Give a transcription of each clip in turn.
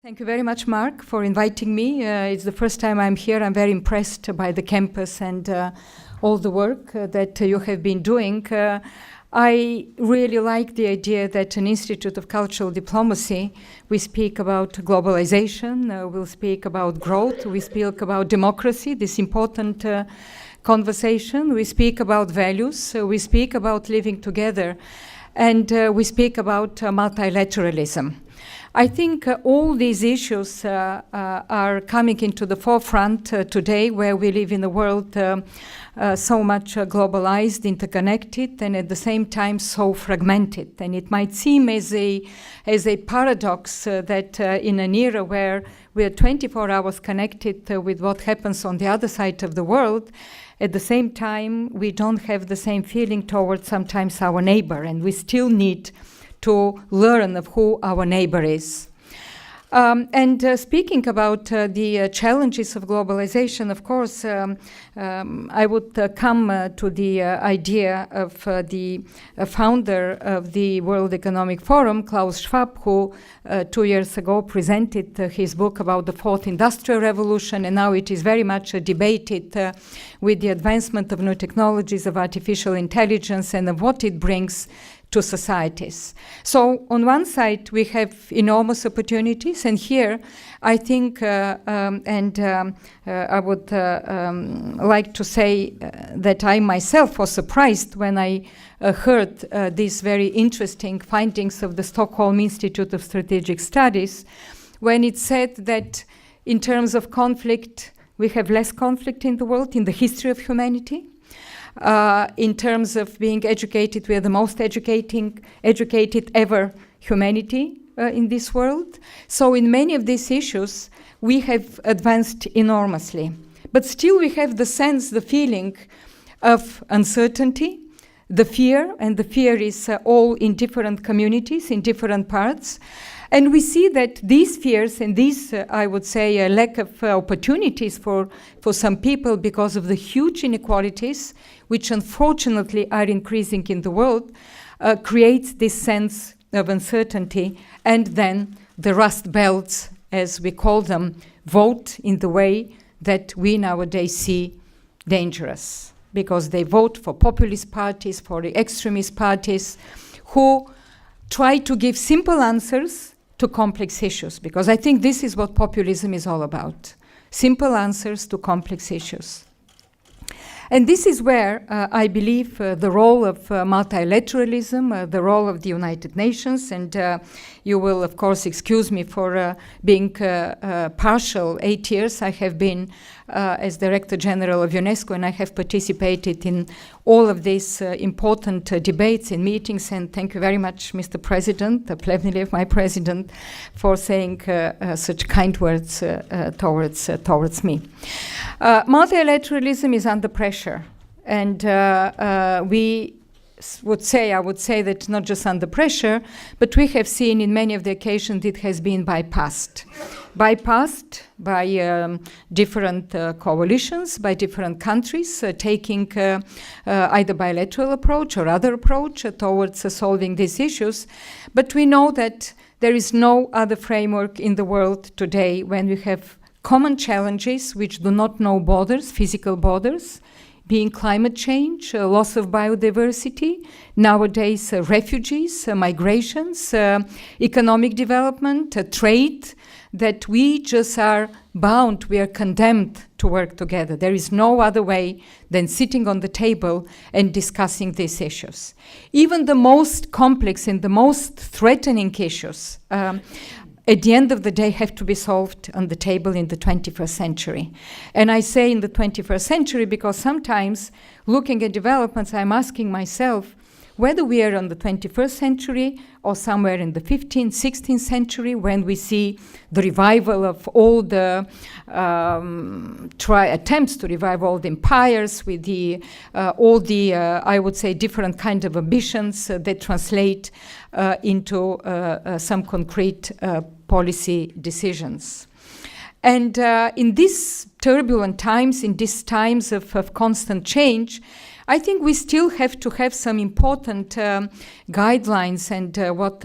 Thank you very much, Mark, for inviting me. It's the first time I'm here. I'm very impressed by the campus and all the work that you have been doing. I really like the idea that an Institute of Cultural Diplomacy, we speak about globalization, we'll speak about growth, we speak about democracy, this important conversation, we speak about values, we speak about living together, and we speak about multilateralism. I think all these issues are coming into the forefront today, where we live in a world so much globalized, interconnected, and at the same time so fragmented. And it might seem as a paradox that in an era where we are 24 hours connected with what happens on the other side of the world, at the same time we don't have the same feeling towards sometimes our neighbor, and we still need to learn of who our neighbor is. Speaking about the challenges of globalization, of course, I would come to the idea of the founder of the World Economic Forum, Klaus Schwab, who 2 years ago presented his book about the Fourth Industrial Revolution, and now it is very much debated with the advancement of new technologies, of artificial intelligence, and of what it brings to societies. So on one side we have enormous opportunities, and here I think I would like to say that I myself was surprised when I heard these very interesting findings of the Stockholm Institute of Strategic Studies, when it said that in terms of conflict we have less conflict in the world in the history of humanity. In terms of being educated, we are the most educated ever humanity in this world. So in many of these issues, we have advanced enormously. But still we have the sense, the feeling of uncertainty, the fear, and the fear is all in different communities, in different parts. And we see that these fears and these, I would say, lack of opportunities for some people because of the huge inequalities, which unfortunately are increasing in the world, creates this sense of uncertainty. And then the rust belts, as we call them, vote in the way that we nowadays see dangerous, because they vote for populist parties, for the extremist parties, who try to give simple answers to complex issues, because I think this is what populism is all about. Simple answers to complex issues. And this is where I believe the role of multilateralism, the role of the United Nations, and you will of course excuse me for being partial. 8 years I have been as Director General of UNESCO, and I have participated in all of these important debates and meetings, and thank you very much, Mr. President, Plevnilev, my President, for saying such kind words towards me. Multilateralism is under pressure, and I would say that not just under pressure, but we have seen in many of the occasions it has been bypassed by different coalitions, by different countries taking either bilateral approach or other approach towards solving these issues. But we know that there is no other framework in the world today when we have common challenges which do not know borders, physical borders, being climate change, loss of biodiversity, nowadays refugees, migrations, economic development, trade, that we just are bound, we are condemned to work together. There is no other way than sitting on the table and discussing these issues. Even the most complex and the most threatening issues at the end of the day have to be solved on the table in the 21st century. And I say in the 21st century because sometimes looking at developments, I'm asking myself whether we are on the 21st century or somewhere in the 15th, 16th century, when we see the revival of all the attempts to revive all the empires with all the I would say, different kind of ambitions that translate into some concrete policy decisions. And in these turbulent times, in these times of constant change, I think we still have to have some important guidelines, and what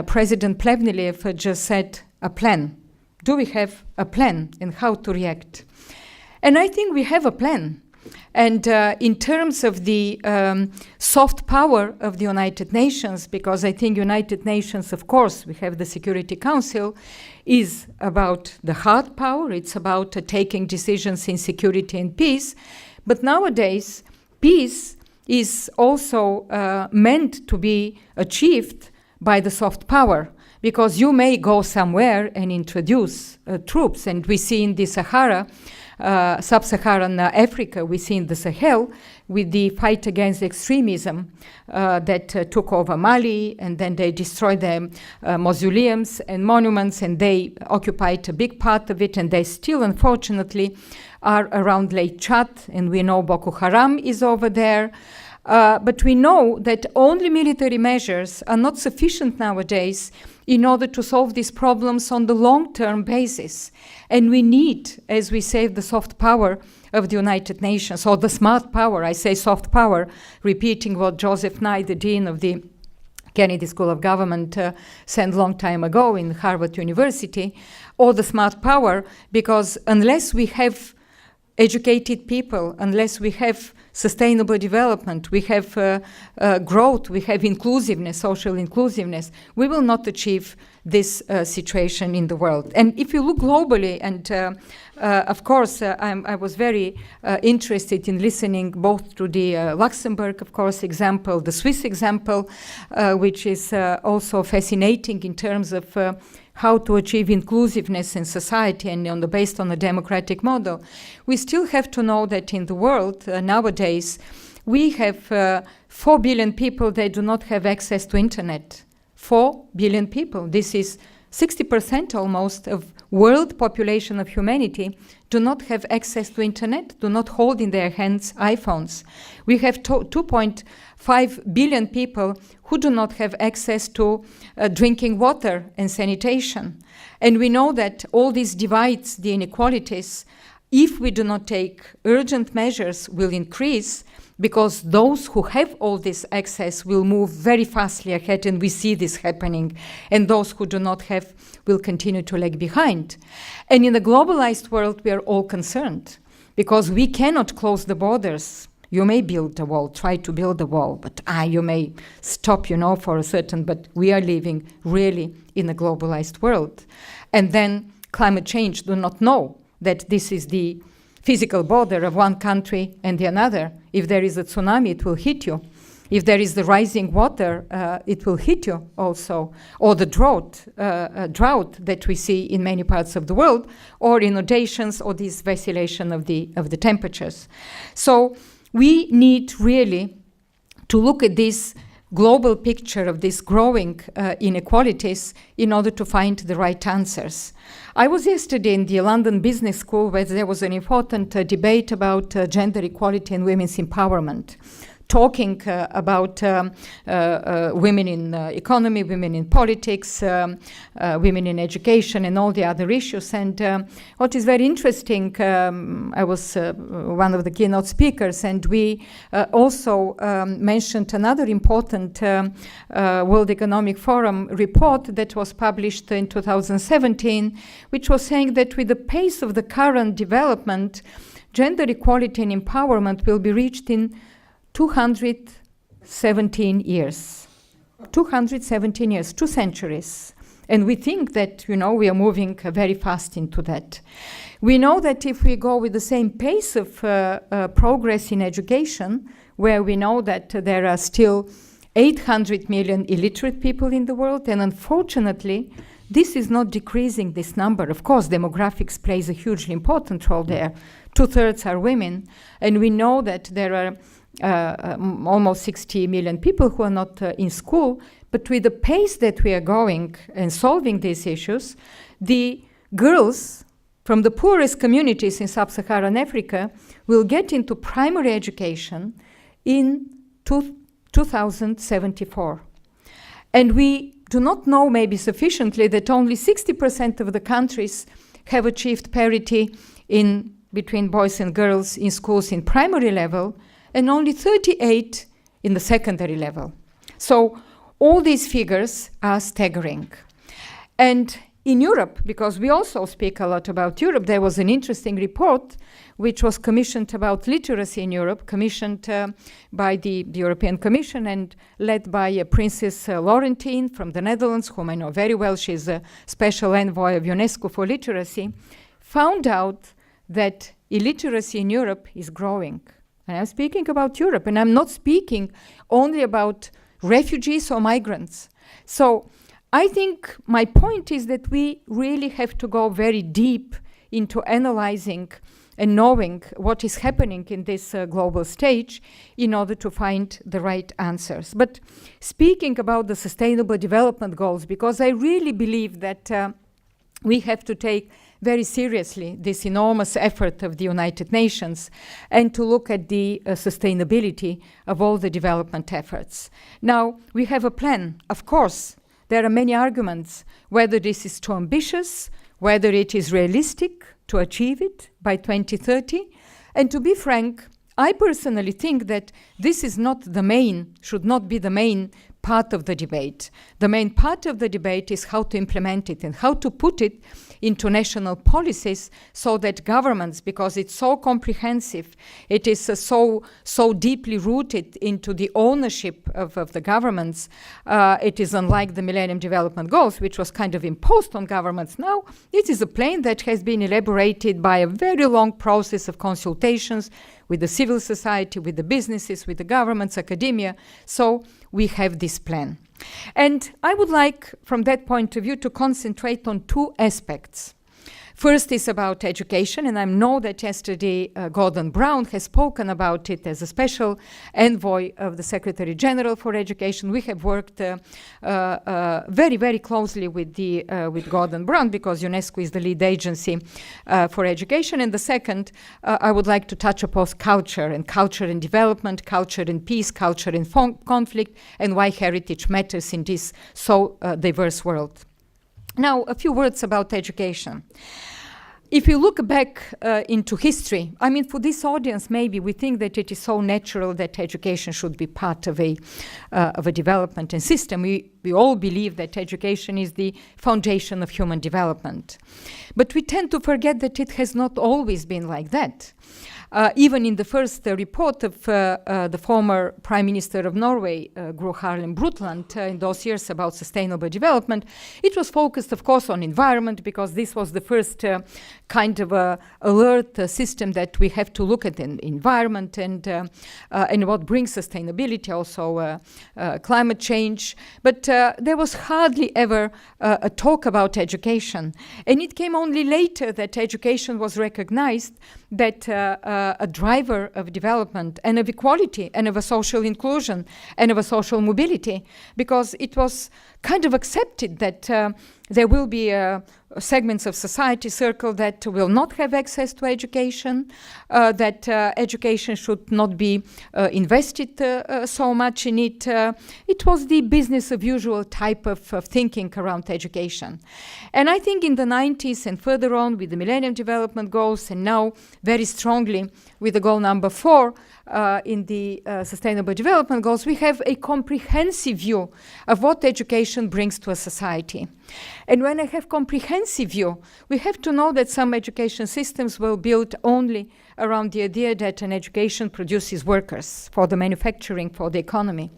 President Plevnilev just said a plan? Do we have a plan and how to react? And I think we have a plan. And in terms of the soft power of the United Nations, because I think United Nations, of course, we have the Security Council, is about the hard power. It's about taking decisions in security and peace. But nowadays, peace is also meant to be achieved by the soft power, because you may go somewhere and introduce troops. And we see in the Sahara, sub-Saharan Africa, we see in the Sahel, with the fight against extremism that took over Mali, and then they destroyed the mausoleums and monuments, and they occupied a big part of it, and they still, unfortunately, are around Lake Chad, and we know Boko Haram is over there. But we know that only military measures are not sufficient nowadays in order to solve these problems on the long-term basis. And we need, as we say, the soft power of the United Nations, or the smart power. I say soft power, repeating what Joseph Nye, the dean of the Kennedy School of Government, said a long time ago in Harvard University, or the smart power, because unless we have educated people, unless we have sustainable development, we have growth, we have inclusiveness, social inclusiveness, we will not achieve this situation in the world. And if you look globally, and of course, I was very interested in listening both to the Luxembourg, of course, example, the Swiss example, which is also fascinating in terms of how to achieve inclusiveness in society and based on a democratic model. We still have to know that in the world nowadays, we have 4 billion people that do not have access to internet. 4 billion people. This is 60% almost of world population of humanity do not have access to internet, do not hold in their hands iPhones. We have 2.5 billion people who do not have access to drinking water and sanitation. And we know that all these divides, the inequalities, if we do not take urgent measures, will increase, because those who have all this access will move very fastly ahead, and we see this happening, and those who do not have will continue to lag behind. And in a globalized world, we are all concerned, because we cannot close the borders. You may build a wall, try to build a wall, but you may stop, for a certain, but we are living really in a globalized world. And then climate change do not know that this is the physical border of one country and the another. If there is a tsunami, it will hit you. If there is the rising water, it will hit you also. Or the drought that we see in many parts of the world, or inundations, or this vacillation of the temperatures. So we need really to look at this global picture of these growing inequalities in order to find the right answers. I was yesterday in the London Business School, where there was an important debate about gender equality and women's empowerment, talking about women in economy, women in politics, women in education, and all the other issues. And what is very interesting, I was one of the keynote speakers, and we also mentioned another important World Economic Forum report that was published in 2017, which was saying that with the pace of the current development, gender equality and empowerment will be reached in 217 years. 217 years, 2 centuries. And we think that, we are moving very fast into that. We know that if we go with the same pace of progress in education, where we know that there are still 800 million illiterate people in the world, and unfortunately, this is not decreasing, this number. Of course, demographics plays a hugely important role there. 2/3 are women, and we know that there are almost 60 million people who are not in school, but with the pace that we are going and solving these issues, the girls from the poorest communities in sub-Saharan Africa will get into primary education in 2074. And we do not know maybe sufficiently that only 60% of the countries have achieved parity between boys and girls in schools in primary level, and only 38 in the secondary level. So all these figures are staggering. And in Europe, because we also speak a lot about Europe, there was an interesting report which was commissioned about literacy in Europe, commissioned by the European Commission and led by Princess Laurentien from the Netherlands, whom I know very well. She's a special envoy of UNESCO for literacy, found out that illiteracy in Europe is growing. And I'm speaking about Europe, and I'm not speaking only about refugees or migrants. So I think my point is that we really have to go very deep into analyzing and knowing what is happening in this global stage in order to find the right answers. But speaking about the Sustainable Development Goals, because I really believe that we have to take very seriously this enormous effort of the United Nations and to look at the sustainability of all the development efforts. Now, we have a plan. Of course, there are many arguments whether this is too ambitious, whether it is realistic to achieve it by 2030. And to be frank, I personally think that this is not the main, should not be the main part of the debate. The main part of the debate is how to implement it and how to put it into national policies so that governments, because it's so comprehensive, it is so deeply rooted into the ownership of the governments. It is unlike the Millennium Development Goals, which was kind of imposed on governments. Now, it is a plan that has been elaborated by a very long process of consultations with the civil society, with the businesses, with the governments, academia. So we have this plan. And I would like, from that point of view, to concentrate on two aspects. First is about education, and I know that yesterday Gordon Brown has spoken about it as a special envoy of the Secretary General for Education. We have worked very, very closely with Gordon Brown because UNESCO is the lead agency for education. And the second, I would like to touch upon culture and development, culture and peace, culture and conflict, and why heritage matters in this so diverse world. Now, a few words about education. If you look back into history, I mean, for this audience, maybe we think that it is so natural that education should be part of a development and system. We all believe that education is the foundation of human development. But we tend to forget that it has not always been like that. Even in the first report of the former Prime Minister of Norway, Gro Harlem Brundtland, in those years about sustainable development, it was focused, of course, on environment because this was the first kind of alert system that we have to look at in environment and what brings sustainability, also climate change. But there was hardly ever a talk about education. And it came only later that education was recognized that a driver of development and of equality and of a social inclusion and of a social mobility, because it was kind of accepted that there will be segments of society circle that will not have access to education, that education should not be invested so much in it. It was the business of usual type of thinking around education. And I think in the 90s and further on with the Millennium Development Goals and now very strongly with the goal number 4 in the Sustainable Development Goals, we have a comprehensive view of what education brings to a society. And when I have comprehensive view, we have to know that some education systems were built only around the idea that an education produces workers for the manufacturing, for the economy.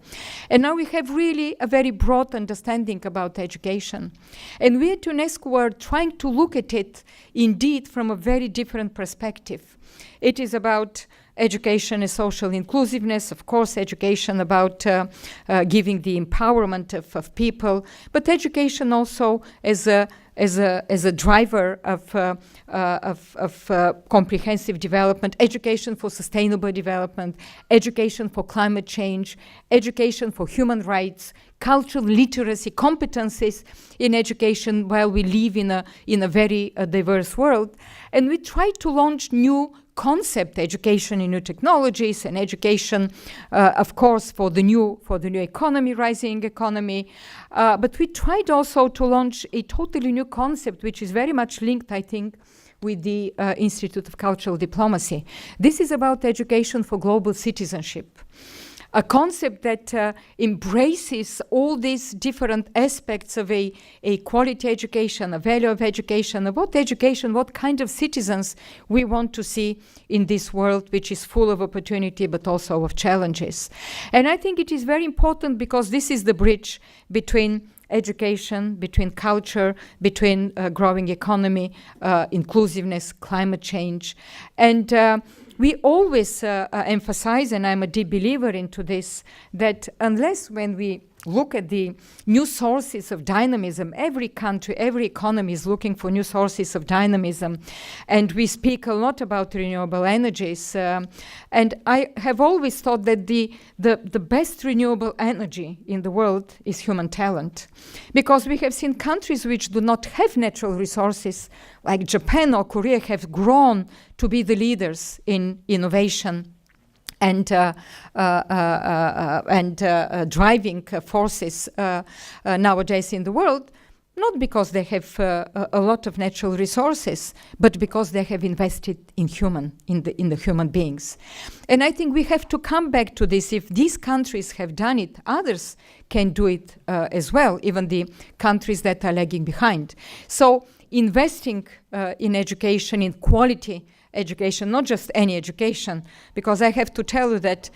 And now we have really a very broad understanding about education. And we at UNESCO are trying to look at it indeed from a very different perspective. It is about education and social inclusiveness, of course, education about giving the empowerment of people, but education also as a driver of comprehensive development, education for sustainable development, education for climate change, education for human rights, cultural literacy, competencies in education while we live in a very diverse world. And we try to launch new concept, education in new technologies and education, of course, for the new economy, rising economy. But we tried also to launch a totally new concept, which is very much linked, I think, with the Institute of Cultural Diplomacy. This is about education for global citizenship. a concept that embraces all these different aspects of a quality education, a value of education, what kind of citizens we want to see in this world, which is full of opportunity but also of challenges. And I think it is very important because this is the bridge between education, between culture, between growing economy, inclusiveness, climate change. And we always emphasize, and I'm a deep believer into this, that unless when we look at the new sources of dynamism, every country, every economy is looking for new sources of dynamism. And we speak a lot about renewable energies. And I have always thought that the best renewable energy in the world is human talent. Because we have seen countries which do not have natural resources, like Japan or Korea, have grown to be the leaders in innovation and driving forces nowadays in the world, not because they have a lot of natural resources, but because they have invested in the human beings. And I think we have to come back to this. If these countries have done it, others can do it as well, even the countries that are lagging behind. So investing in education, in quality education, not just any education, because I have to tell you that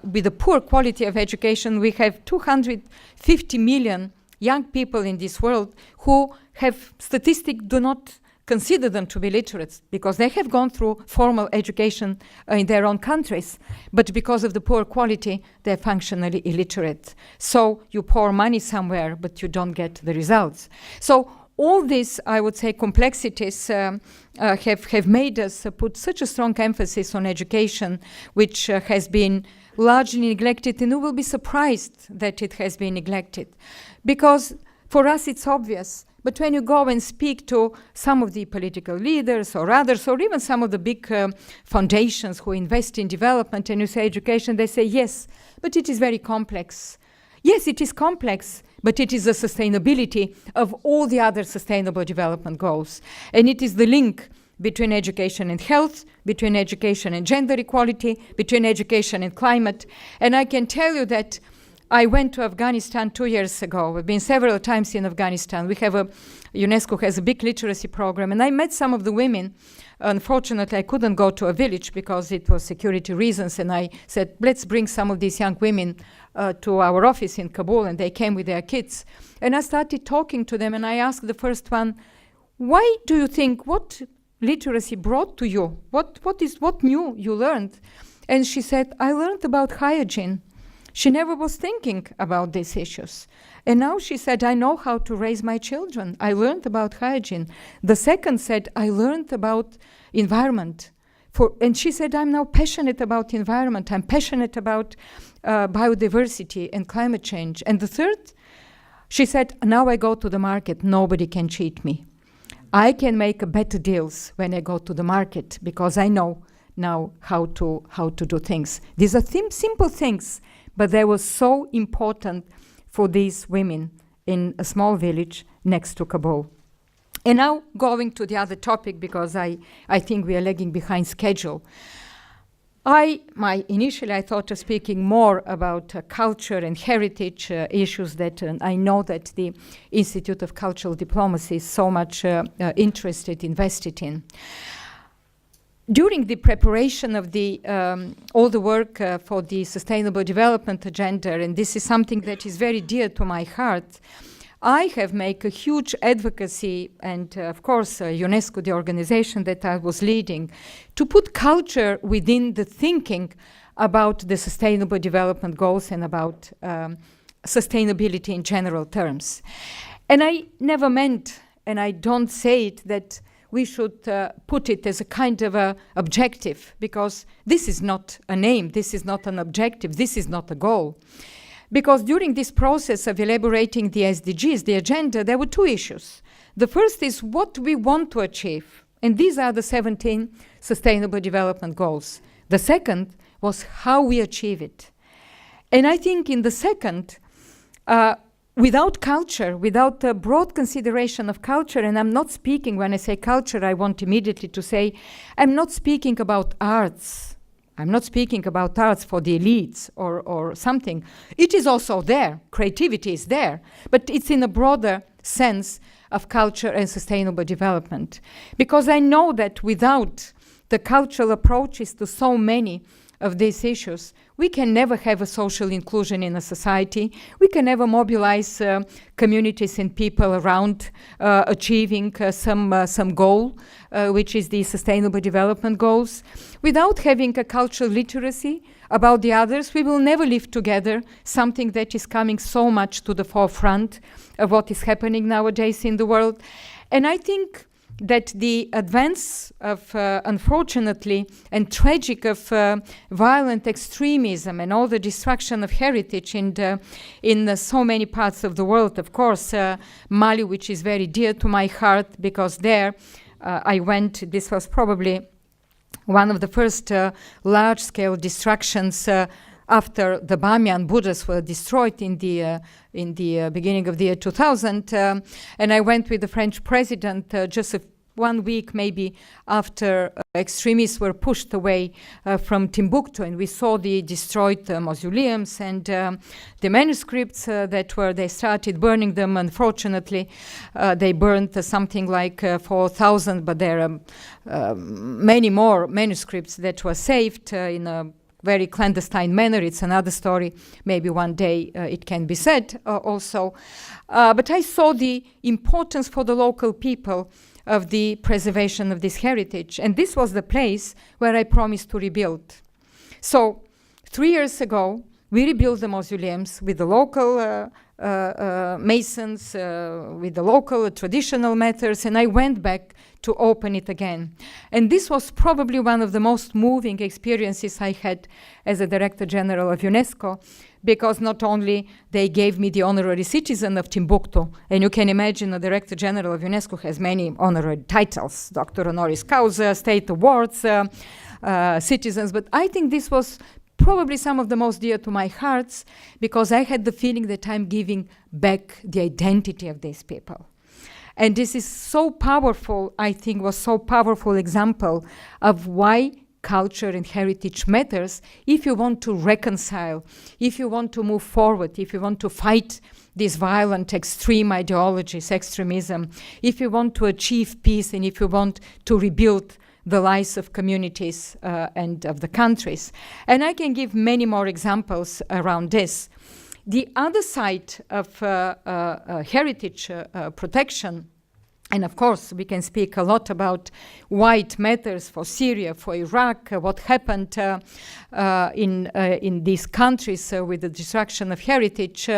with the poor quality of education, we have 250 million young people in this world who have statistics do not consider them to be literate because they have gone through formal education in their own countries, but because of the poor quality, they're functionally illiterate. So you pour money somewhere, but you don't get the results. So all these, I would say, complexities have made us put such a strong emphasis on education, which has been largely neglected, and you will be surprised that it has been neglected. Because for us it's obvious, but when you go and speak to some of the political leaders or others, or even some of the big foundations who invest in development, and you say education, they say, yes, but it is very complex. Yes, it is complex, but it is the sustainability of all the other sustainable development goals. And it is the link between education and health, between education and gender equality, between education and climate. And I can tell you that I went to Afghanistan 2 years ago. I've been several times in Afghanistan. UNESCO has a big literacy program, and I met some of the women. Unfortunately, I couldn't go to a village because it was security reasons, and I said, let's bring some of these young women to our office in Kabul, and they came with their kids. And I started talking to them, and I asked the first one, why do you think, what literacy brought to you? What new you learned? And she said, I learned about hygiene. She never was thinking about these issues. And now she said, I know how to raise my children. I learned about hygiene. The second said, I learned about environment. And she said, I'm now passionate about environment. I'm passionate about biodiversity and climate change. And the third, she said, now I go to the market. Nobody can cheat me. I can make better deals when I go to the market because I know now how to do things. These are simple things, but they were so important for these women in a small village next to Kabul. And now going to the other topic, because I think we are lagging behind schedule. Initially I thought of speaking more about culture and heritage issues that I know that the Institute of Cultural Diplomacy is so much invested in. During the preparation of all the work for the Sustainable Development Agenda, and this is something that is very dear to my heart, I have made a huge advocacy, and of course UNESCO, the organization that I was leading, to put culture within the thinking about the Sustainable Development Goals and about sustainability in general terms. And I never meant, and I don't say it, that we should put it as a kind of a objective, because this is not a name, this is not an objective, this is not a goal. Because during this process of elaborating the SDGs, the agenda, there were two issues. The first is what we want to achieve, and these are the 17 Sustainable Development Goals. The second was how we achieve it. And I think in the second, without culture, without a broad consideration of culture, and I'm not speaking, when I say culture, I want immediately to say, I'm not speaking about arts. I'm not speaking about arts for the elites or something. It is also there. Creativity is there. But it's in a broader sense of culture and sustainable development. Because I know that without the cultural approaches to so many of these issues, we can never have a social inclusion in a society. We can never mobilize communities and people around achieving some goal, which is the Sustainable Development Goals. Without having a cultural literacy about the others, we will never live together, something that is coming so much to the forefront of what is happening nowadays in the world. And I think that the advance of, unfortunately, and tragic of violent extremism and all the destruction of heritage in so many parts of the world. Of course, Mali, which is very dear to my heart, because there I went, this was probably one of the first large-scale destructions after the Bamiyan Buddhas were destroyed in the beginning of the year 2000, and I went with the French president just 1 week maybe after extremists were pushed away from Timbuktu, and we saw the destroyed mausoleums and the manuscripts they started burning them. Unfortunately, they burned something like 4,000, but there are many more manuscripts that were saved in a very clandestine manner. It's another story. Maybe one day it can be said also. But I saw the importance for the local people of the preservation of this heritage. And this was the place where I promised to rebuild. So 3 years ago, we rebuilt the mausoleums with the local masons, with the local traditional methods, and I went back to open it again. And this was probably one of the most moving experiences I had as a Director General of UNESCO, because not only they gave me the honorary citizen of Timbuktu, and you can imagine a Director General of UNESCO has many honorary titles, Doctor Honoris Causa, state awards, citizens, but I think this was probably some of the most dear to my hearts, because I had the feeling that I'm giving back the identity of these people. And this is so powerful, I think was so powerful example of why culture and heritage matters if you want to reconcile, if you want to move forward, if you want to fight these violent extreme ideologies, extremism, if you want to achieve peace, and if you want to rebuild the lives of communities and of the countries. And I can give many more examples around this. The other side of heritage protection, and of course we can speak a lot about why it matters for Syria, for Iraq, what happened in these countries with the destruction of heritage.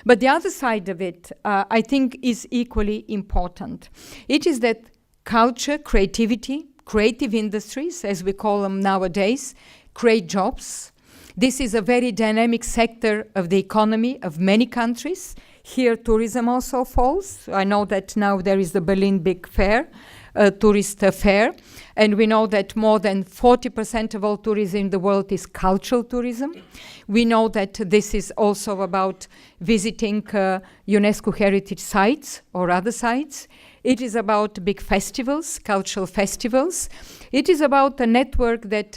But the other side of it, I think, is equally important. It is that culture, creativity, creative industries, as we call them nowadays, create jobs. This is a very dynamic sector of the economy of many countries. Here, tourism also falls. I know that now there is the Berlin Big Fair, tourist fair, and we know that more than 40% of all tourism in the world is cultural tourism. We know that this is also about visiting UNESCO heritage sites or other sites. It is about big festivals, cultural festivals. It is about a network that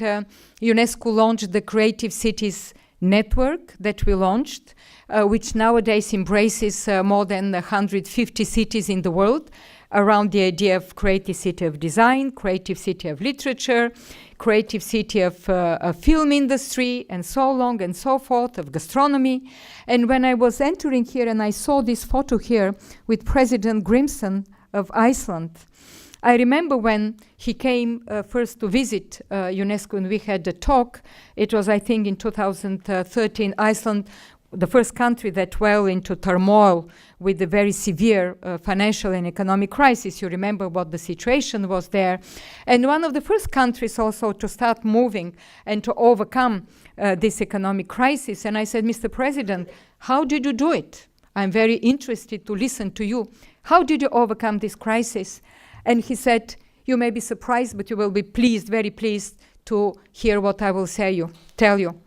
UNESCO launched, the Creative Cities Network that we launched, which nowadays embraces more than 150 cities in the world around the idea of creative city of design, creative city of literature, creative city of film industry, and so on and so forth, of gastronomy. And when I was entering here and I saw this photo here with President Grimson of Iceland, I remember when he came first to visit UNESCO and we had a talk. It was, I think, in 2013, Iceland, the first country that fell into turmoil with a very severe financial and economic crisis. You remember what the situation was there. And one of the first countries also to start moving and to overcome this economic crisis. And I said, Mr. President, how did you do it? I'm very interested to listen to you. How did you overcome this crisis? And he said, you may be surprised, but you will be pleased, very pleased to hear what I will tell you.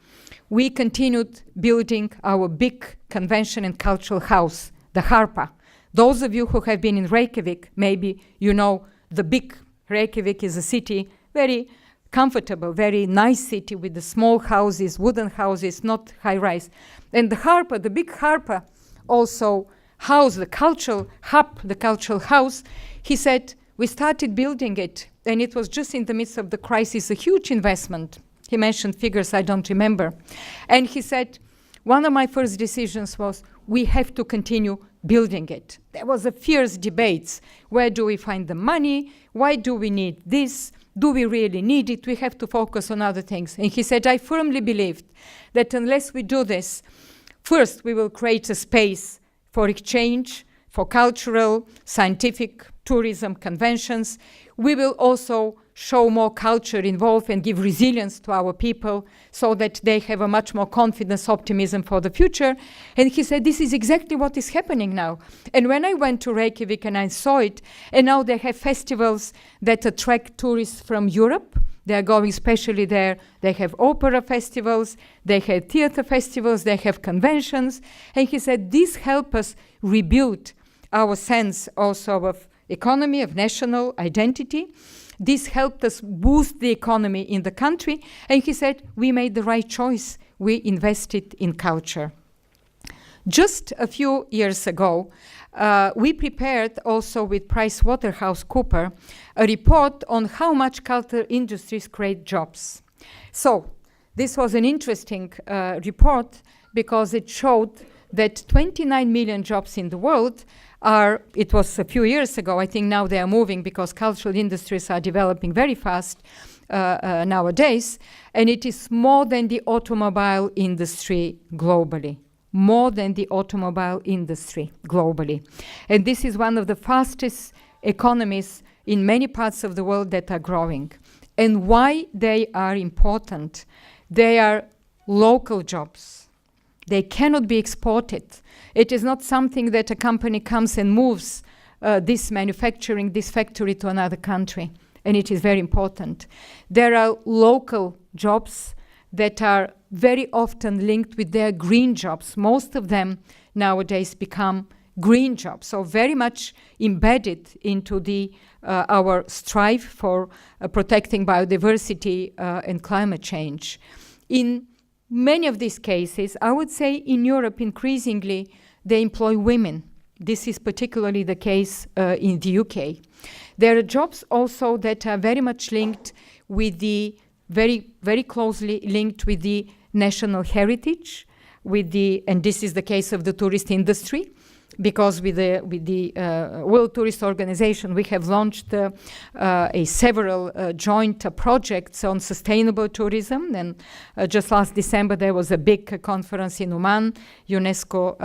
We continued building our big convention and cultural house, the Harpa. Those of you who have been in Reykjavik, maybe you know the big Reykjavik is a city, very comfortable, very nice city with the small houses, wooden houses, not high-rise. And the Harper, the big Harper, also house, the cultural hub, the cultural house, he said, we started building it, and it was just in the midst of the crisis, a huge investment. He mentioned figures I don't remember. And he said, one of my first decisions was, we have to continue building it. There was a fierce debate. Where do we find the money? Why do we need this? Do we really need it? We have to focus on other things. And he said, I firmly believed that unless we do this, first we will create a space for exchange, for cultural, scientific, tourism conventions. We will also show more culture involved and give resilience to our people so that they have a much more confidence, optimism for the future. And he said, this is exactly what is happening now. And when I went to Reykjavik and I saw it, and now they have festivals that attract tourists from Europe. They are going especially there. They have opera festivals, they have theater festivals, they have conventions. And he said, this helps us rebuild our sense also of economy, of national identity. This helped us boost the economy in the country. And he said, we made the right choice. We invested in culture. Just a few years ago, we prepared also with PricewaterhouseCoopers a report on how much culture industries create jobs. So this was an interesting report because it showed that 29 million jobs in the world are, it was a few years ago, I think now they are moving because cultural industries are developing very fast nowadays, and it is more than the automobile industry globally. More than the automobile industry globally. And this is one of the fastest economies in many parts of the world that are growing. And why they are important? They are local jobs. They cannot be exported. It is not something that a company comes and moves this manufacturing, this factory to another country. And it is very important. There are local jobs that are very often linked with their green jobs. Most of them nowadays become green jobs, so very much embedded into our strive for protecting biodiversity and climate change. In many of these cases, I would say in Europe increasingly, they employ women. This is particularly the case in the UK. There are jobs also that are very much linked with the very closely linked with the national heritage, and this is the case of the tourist industry, because with the World Tourist Organization, we have launched several joint projects on sustainable tourism. And just last December, there was a big conference in Oman, UNESCO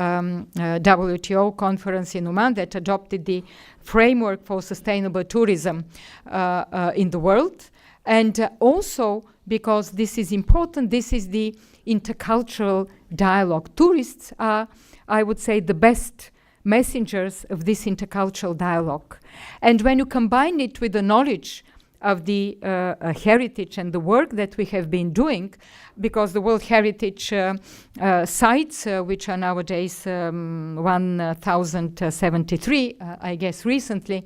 WTO conference in Oman, that adopted the framework for sustainable tourism in the world. And also, because this is important, this is the intercultural dialogue. Tourists are, I would say, the best messengers of this intercultural dialogue. And when you combine it with the knowledge of the heritage and the work that we have been doing, because the World Heritage sites, which are nowadays 1,073, I guess recently,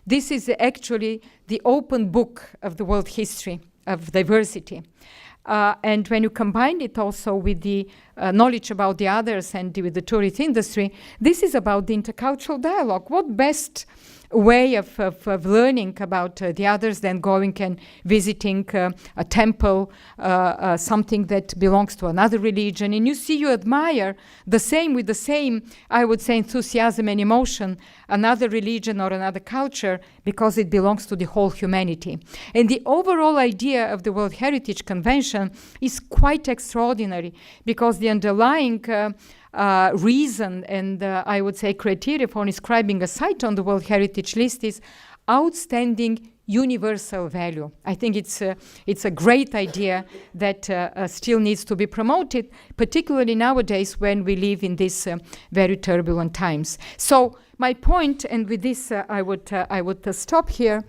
this is actually the open book of the world history of diversity. And when you combine it also with the knowledge about the others and with the tourist industry, this is about the intercultural dialogue. What best way of learning about the others than going and visiting a temple, something that belongs to another religion, and you admire the same, with the same, I would say, enthusiasm and emotion, another religion or another culture, because it belongs to the whole humanity. And the overall idea of the World Heritage Convention is quite extraordinary, because the underlying reason and I would say criteria for inscribing a site on the World Heritage List is outstanding universal value. I think it's a great idea that still needs to be promoted, particularly nowadays when we live in these very turbulent times. So my point, and with this I would stop here,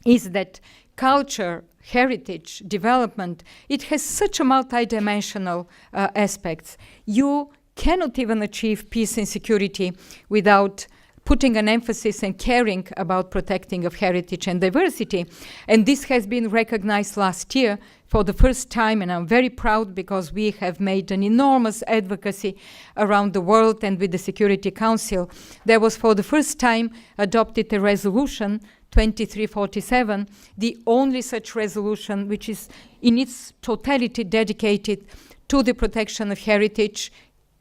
is that culture, heritage, development, it has such a multidimensional aspects. You cannot even achieve peace and security without putting an emphasis and caring about protecting of heritage and diversity. And this has been recognized last year for the first time, and I'm very proud because we have made an enormous advocacy around the world, and with the Security Council, there was for the first time adopted a resolution 2347, the only such resolution which is in its totality dedicated to the protection of heritage,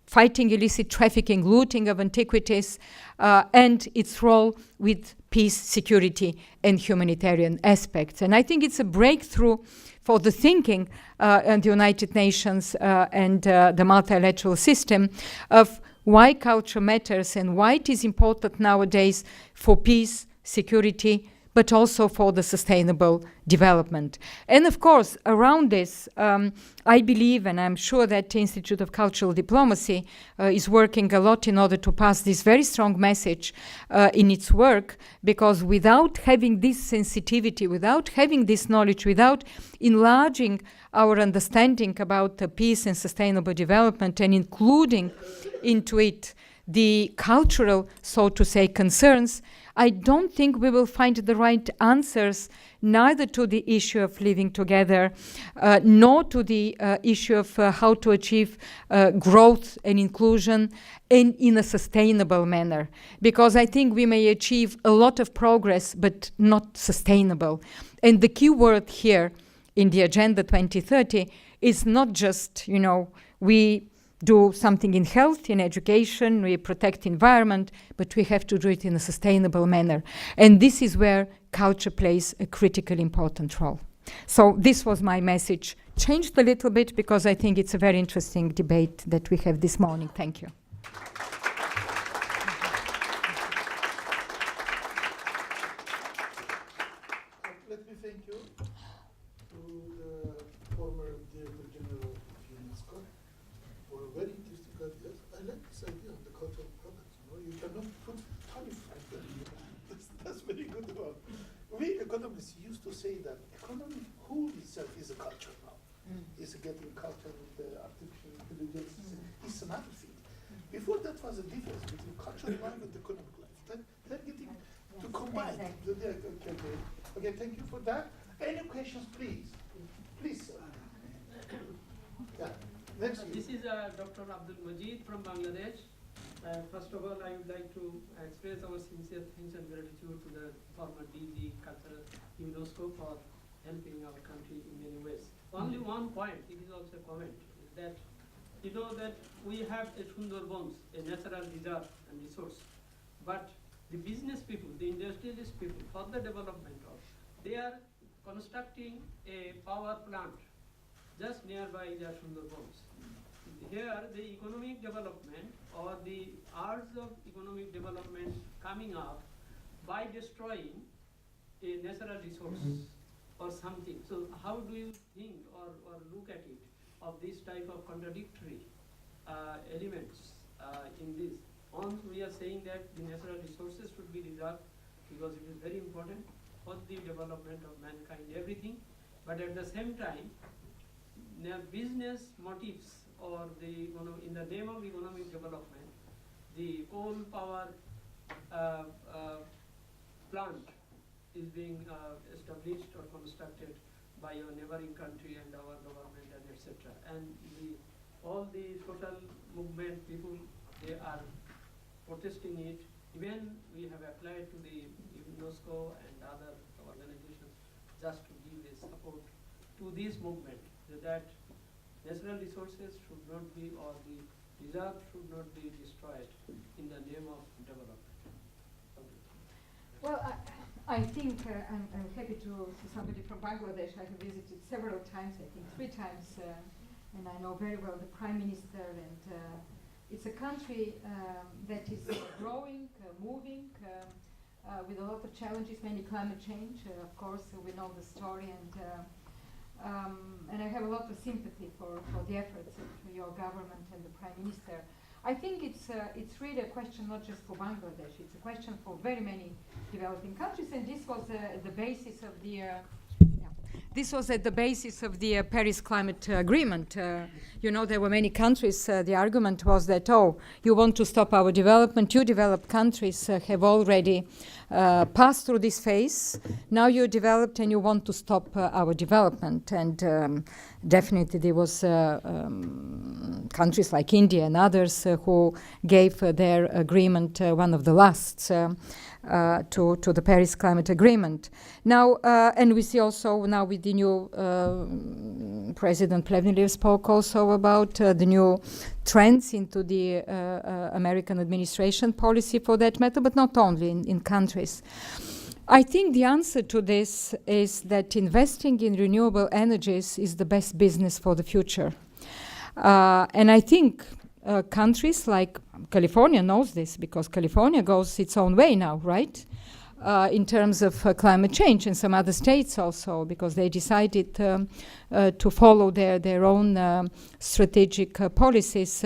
fighting illicit trafficking, looting of antiquities, and its role with peace, security, and humanitarian aspects. And I think it's a breakthrough for the thinking in the United Nations and the multilateral system of why culture matters and why it is important nowadays for peace, security, but also for the sustainable development. And of course, around this, I believe, and I'm sure that the Institute of Cultural Diplomacy is working a lot in order to pass this very strong message in its work, because without having this sensitivity, without having this knowledge, without enlarging our understanding about peace and sustainable development and including into it the cultural, so to say, concerns, I don't think we will find the right answers neither to the issue of living together, nor to the issue of how to achieve growth and inclusion in a sustainable manner. Because I think we may achieve a lot of progress, but not sustainable. And the key word here in the Agenda 2030 is not just, we do something in health, in education, we protect environment, but we have to do it in a sustainable manner. And this is where culture plays a critically important role. So this was my message. Changed a little bit because I think it's a very interesting debate that we have this morning. Thank you. Let me thank you to the former Director General of UNESCO for a very interesting ideas. I like this idea of the cultural products. You cannot put tariff on them. That's very good one. We economists used to say that economic whole itself is a culture now. It's getting culture with the artificial intelligence. It's another thing. Before that was a difference between cultural life and economic life. They're getting to combine. Okay, thank you for that. Any questions, please? Please, sir. Yeah. Next. This is Dr. Abdul Majid from Bangladesh. First of all, I would like to express our sincere thanks and gratitude to the former DG Cultural UNESCO for helping our country in many ways. Only one point, it is also a comment, is that you know that we have a Sundarbans, a natural reserve and resource, but the business people, the industrialist people, for the development of, they are constructing a power plant just nearby their Sundarbans. Here, the economic development or the arts of economic development coming up by destroying a natural resource or something. So how do you think or look at it of this type of contradictory elements in this? Once we are saying that the natural resources should be reserved because it is very important for the development of mankind, everything, but at the same time, their business motives or in the name of economic development, the coal power plant is being established or constructed by our neighboring country and our government and etc. And all the social movement people, they are protesting it. Even we have applied to the UNESCO and other organizations just to give this support to this movement, that natural resources should not be, or the reserve should not be destroyed in the name of development. Well, I think I'm happy to see somebody from Bangladesh. I have visited several times, I think 3 times, and I know very well the Prime Minister, and it's a country that is growing, moving, with a lot of challenges, many climate change, of course, we know the story, and I have a lot of sympathy for the efforts of your government and the Prime Minister. I think it's really a question not just for Bangladesh, it's a question for very many developing countries, and this was the basis of the this was at the basis of the Paris Climate Agreement. There were many countries. The argument was that, you want to stop our development. You developed countries have already passed through this phase. Now you're developed and you want to stop our development. And definitely there was countries like India and others who gave their agreement one of the lasts to the Paris Climate Agreement. Now, and we see also now with the new President Plevneliev spoke also about the new trends into the American administration policy for that matter, but not only in countries. I think the answer to this is that investing in renewable energies is the best business for the future. And I think countries like California knows this, because California goes its own way now, right? In terms of climate change, and some other states also, because they decided to follow their own strategic policies.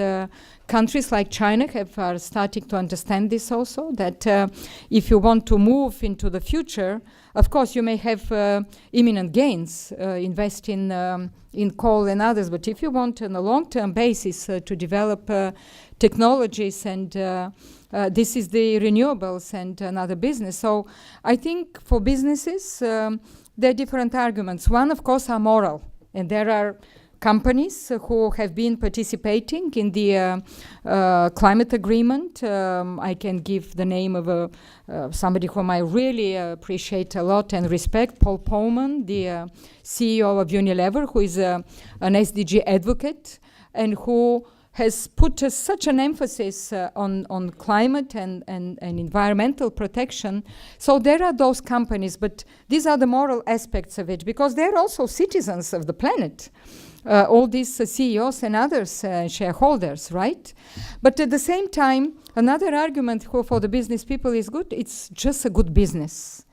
Countries like China are starting to understand this also, that if you want to move into the future, of course you may have imminent gains, invest in coal and others, but if you want on a long-term basis to develop technologies, and this is the renewables and another business. So I think for businesses, there are different arguments. One, of course, are moral, and there are companies who have been participating in the climate agreement. I can give the name of somebody whom I really appreciate a lot and respect, Paul Pullman, the CEO of Unilever, who is an SDG advocate and who has put such an emphasis on climate and environmental protection. So there are those companies, but these are the moral aspects of it, because they're also citizens of the planet. All these CEOs and others, shareholders, right? But at the same time, another argument for the business people is good. It's just a good business.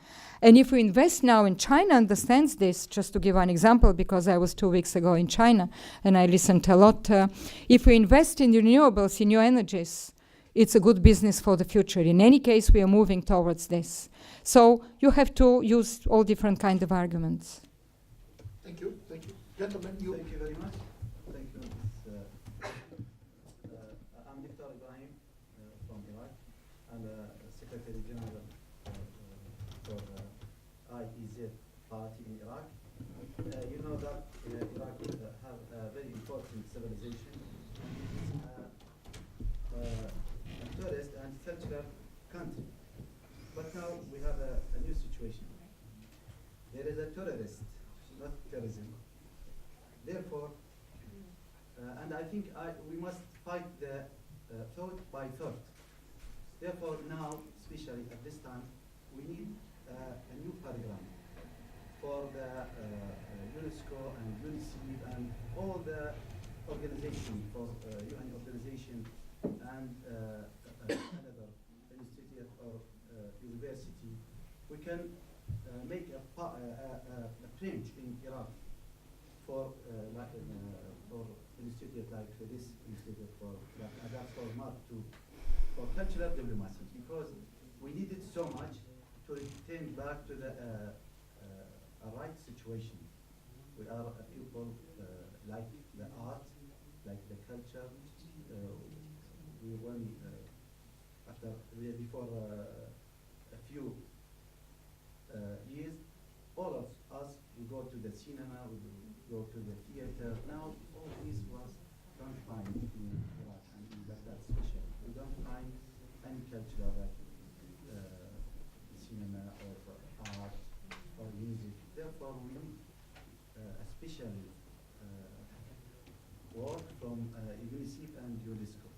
And if we invest now, and China understands this, just to give one example, because I was 2 weeks ago in China and I listened a lot. If we invest in renewables, in new energies, it's a good business for the future. In any case, we are moving towards this. So you have to use all different kinds of arguments. Thank you. Thank you. Gentlemen, you. Thank you very much. Thank you. I'm Dr. Ibrahim from Iraq. I'm the Secretary General for IEZ party in Iraq. You know that Iraq have a very important civilization. A tourist and cultural country. But now we have a new situation. There is a terrorist, not terrorism. Therefore, and I think we must fight the thought by thought. Therefore, now, especially at this time, we need a new paradigm for the UNESCO and UNICEF and all the organizations, for UN organization and another institute or university. We can make a change in Iraq for institute like this institute for adapt for Mark II for cultural diplomacy, because we need it so much to return back to the right situation. We are a people like the art, like the culture. We won before a few years. All of us, we go to the cinema, we go to the theater. Now, all this was don't find in Iraq and in Baghdad especially. We don't find any culture like cinema or art or music. Therefore, we need especially work from UNICEF and UNESCO.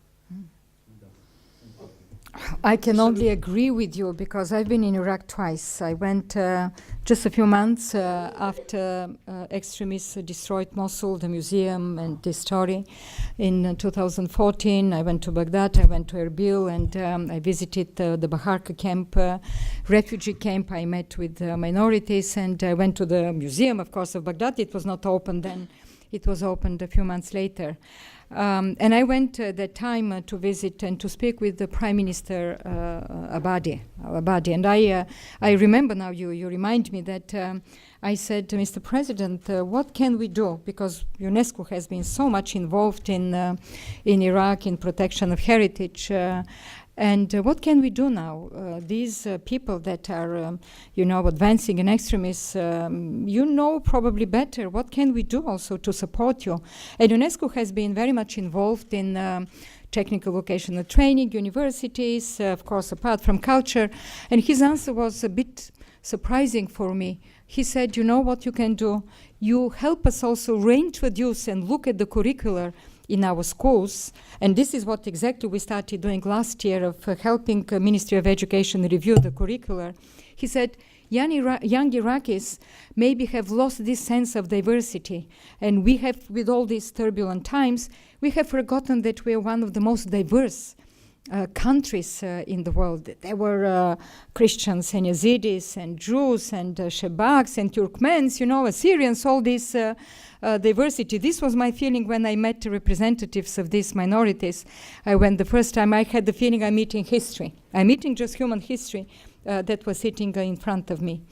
I can only agree with you, because I've been in Iraq twice. I went just a few months after extremists destroyed Mosul, the museum and the story. In 2014, I went to Baghdad, I went to Erbil, and I visited the Baharka camp, refugee camp. I met with minorities, and I went to the museum, of course, of Baghdad. It was not open then it was opened a few months later. And I went at that time to visit and to speak with the Prime Minister Abadi. And I remember now, you remind me that I said to Mr. President, what can we do? Because UNESCO has been so much involved in Iraq in protection of heritage. And what can we do now? These people that are, advancing in extremists, probably better. What can we do also to support you? And UNESCO has been very much involved in technical vocational training, universities, of course, apart from culture. And his answer was a bit surprising for me. He said, you know what you can do? You help us also reintroduce and look at the curricular in our schools, and this is what exactly we started doing last year of helping Ministry of Education review the curricular. He said, young Iraqis maybe have lost this sense of diversity, and we have, with all these turbulent times, we have forgotten that we are one of the most diverse countries in the world. There were Christians and Yazidis and Jews and Shebaks and Turkmens, Assyrians, all this diversity. This was my feeling when I met representatives of these minorities. When the first time I had the feeling I'm meeting history. I'm meeting just human history that was sitting in front of me.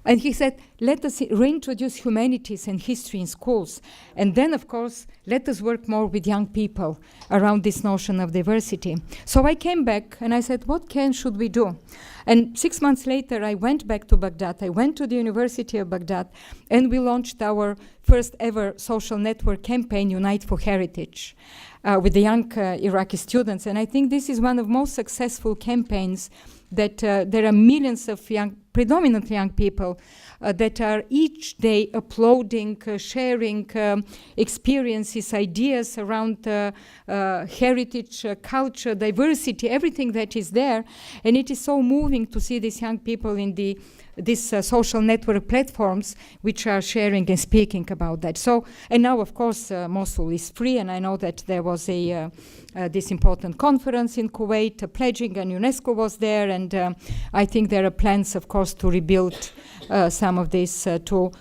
And he said, let us reintroduce humanities and history in schools. And then, of course, let us work more with young people around this notion of diversity. So I came back and I said, what should we do? And 6 months later, I went back to Baghdad. I went to the University of Baghdad, and we launched our first ever social network campaign, Unite for Heritage, with the young Iraqi students. And I think this is one of the most successful campaigns that there are millions of predominantly young people that are each day uploading, sharing experiences, ideas around heritage, culture, diversity, everything that is there. And it is so moving to see these young people in these social network platforms which are sharing and speaking about that. So, and now, of course, Mosul is free, and I know that there was this important conference in Kuwait, pledging, and UNESCO was there, and I think there are plans, of course, to rebuild some of this, to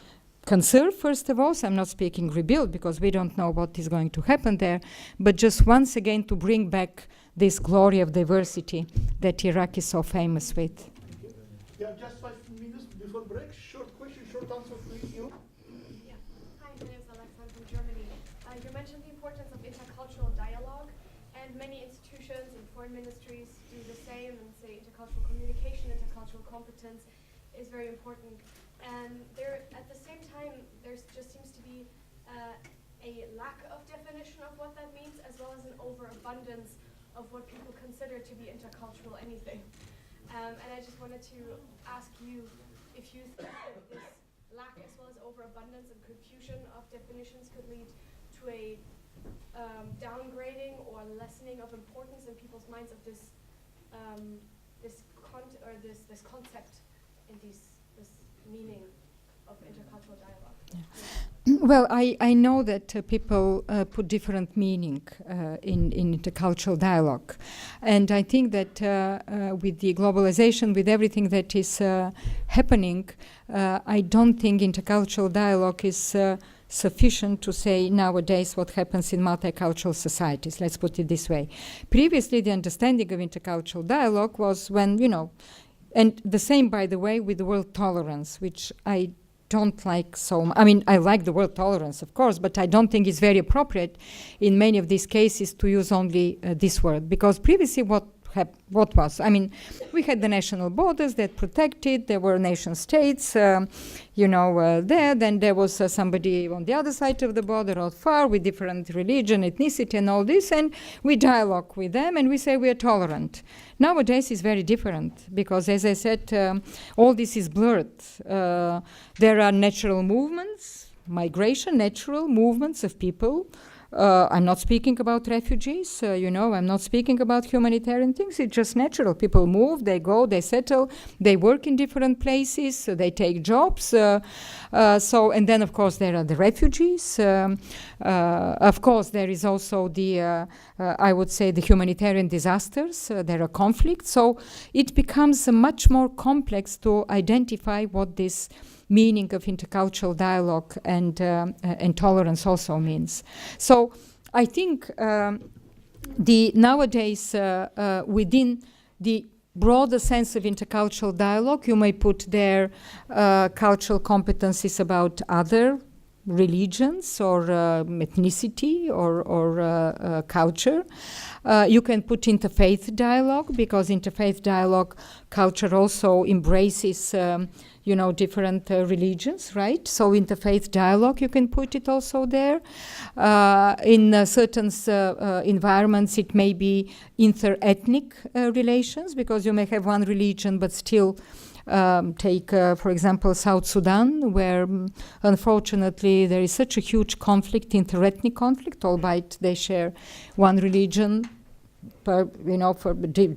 conserve, first of all. So I'm not speaking rebuild, because we don't know what is going to happen there, but just once again to bring back this glory of diversity that Iraq is so famous with. Yeah, just 5 minutes before break. Short question, short answer, please. You. Yeah. Hi, my name is Alexa from Germany. You mentioned the importance of intercultural dialogue, and many institutions and foreign ministries do the same and say intercultural communication, intercultural competence is very important. And there, at the same time, there just seems to be a lack of definition of what that means, as well as an overabundance of what people consider to be intercultural anything. And I just wanted to ask you if you think that this lack, as well as overabundance and confusion of definitions, could lead to a downgrading or lessening of importance in people's minds of this concept and this meaning of intercultural dialogue. Yeah. Well, I know that people put different meaning in intercultural dialogue. And I think that with the globalization, with everything that is happening, I don't think intercultural dialogue is sufficient to say nowadays what happens in multicultural societies. Let's put it this way. Previously, the understanding of intercultural dialogue was when, and the same, by the way, with the word tolerance, which I don't like so much. I mean, I like the word tolerance, of course, but I don't think it's very appropriate in many of these cases to use only this word, because previously what was? I mean, we had the national borders that protected, there were nation states, there, then there was somebody on the other side of the border or far with different religion, ethnicity and all this, and we dialogue with them and we say we are tolerant. Nowadays it's very different, because as I said, all this is blurred. There are natural movements, migration, natural movements of people. I'm not speaking about refugees, I'm not speaking about humanitarian things. It's just natural. People move, they go, they settle, they work in different places, so they take jobs. And then, of course, there are the refugees. Of course, there is also the, I would say, the humanitarian disasters. There are conflicts. So it becomes much more complex to identify what this meaning of intercultural dialogue and tolerance also means. So I think nowadays within the broader sense of intercultural dialogue, you may put there cultural competencies about other religions or ethnicity or culture. You can put interfaith dialogue, because interfaith dialogue culture also embraces different religions, right? So interfaith dialogue, you can put it also there. In certain environments, it may be inter-ethnic relations, because you may have one religion but still take, for example, South Sudan, where unfortunately there is such a huge conflict, inter-ethnic conflict, albeit they share one religion,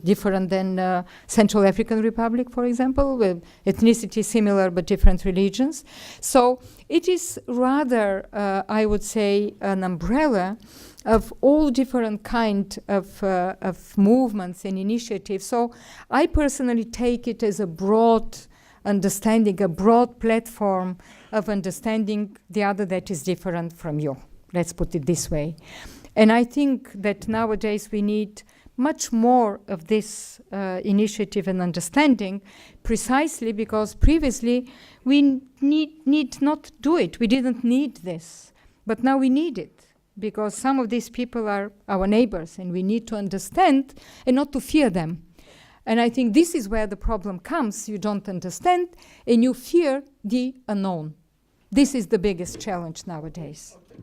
different than Central African Republic, for example, with ethnicity similar but different religions. So it is rather, I would say, an umbrella of all different kind of movements and initiatives. So I personally take it as a broad understanding, a broad platform of understanding the other that is different from you. Let's put it this way. And I think that nowadays we need much more of this initiative and understanding, precisely because previously we need not do it. We didn't need this, but now we need it, because some of these people are our neighbors, and we need to understand and not to fear them. And I think this is where the problem comes. You don't understand, and you fear the unknown. This is the biggest challenge nowadays. Okay.